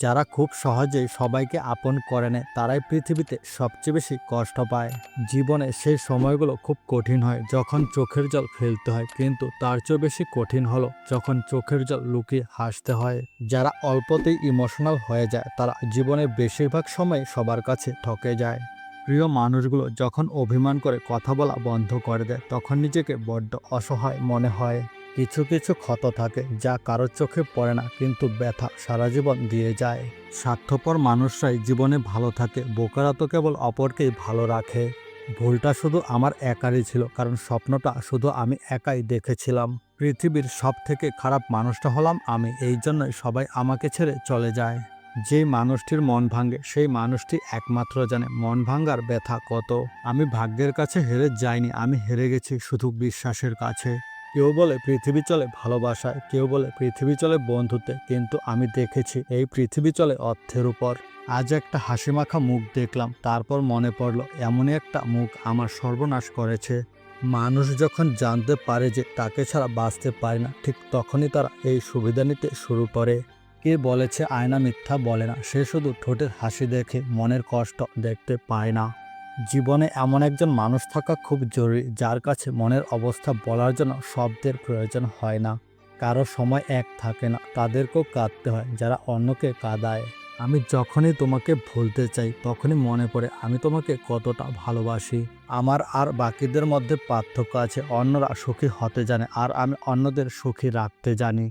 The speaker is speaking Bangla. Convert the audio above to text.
যারা খুব সহজেই সবাইকে আপন করে নেয় তারাই পৃথিবীতে সবচেয়ে বেশি কষ্ট পায়। জীবনে সেই সময়গুলো খুব কঠিন হয় যখন চোখের জল ফেলতে হয়, কিন্তু তার চেয়েও বেশি কঠিন হলো যখন চোখের জল লুকিয়ে হাসতে হয়। যারা অল্পতেই ইমোশনাল হয়ে যায় তারা জীবনের বেশিরভাগ সময় সবার কাছে ঠকে যায়। প্রিয় মানুষগুলো যখন অভিমান করে কথা বলা বন্ধ করে দেয় তখন নিজেকে বড্ড অসহায় মনে হয়। কিছু কিছু ক্ষত থাকে যা কারোর চোখে পড়ে না, কিন্তু ব্যথা সারা জীবন দিয়ে যায়। স্বার্থপর মানুষরাই জীবনে ভালো থাকে, বোকারা তো কেবল অপরকেই ভালো রাখে। ভুলটা শুধু আমার একারই ছিল, কারণ স্বপ্নটা শুধু আমি একাই দেখেছিলাম। পৃথিবীর সব থেকে খারাপ মানুষটা হলাম আমি, এই জন্যই সবাই আমাকে ছেড়ে চলে যায়। যেই মানুষটির মন ভাঙে সেই মানুষটি একমাত্র জানে মন ভাঙার ব্যথা কত। আমি ভাগ্যের কাছে হেরে যাইনি, আমি হেরে গেছি শুধু বিশ্বাসের কাছে। কেউ বলে পৃথিবী চলে ভালোবাসায়, কেউ বলে পৃথিবী চলে বন্ধুত্বে, কিন্তু আমি দেখেছি এই পৃথিবী চলে অর্থের উপর। আজ একটা হাসিমাখা মুখ দেখলাম, তারপর মনে পড়ল এমনই একটা মুখ আমার সর্বনাশ করেছে। মানুষ যখন জানতে পারে যে তাকে ছাড়া বাঁচতে পারে না, ঠিক তখনই তারা এই সুবিধা নিতে শুরু করে। কে বলেছে আয়না মিথ্যা বলে না? সে শুধু ঠোঁটের হাসি দেখে মনের কষ্ট দেখতে পায় না। জীবনে এমন একজন মানুষ থাকা খুব জরুরি, যার কাছে মনের অবস্থা বলার জন্য শব্দের প্রয়োজন হয় না। কারো সময় এক থাকে না, তাদেরকেও কাঁদতে হয় যারা অন্যকে কাঁদায়। আমি যখনই তোমাকে ভুলতে চাই তখনই মনে পড়ে আমি তোমাকে কতটা ভালোবাসি। আমার আর বাকিদের মধ্যে পার্থক্য আছে, অন্যরা সুখী হতে জানে আর আমি অন্যদের সুখী রাখতে জানি।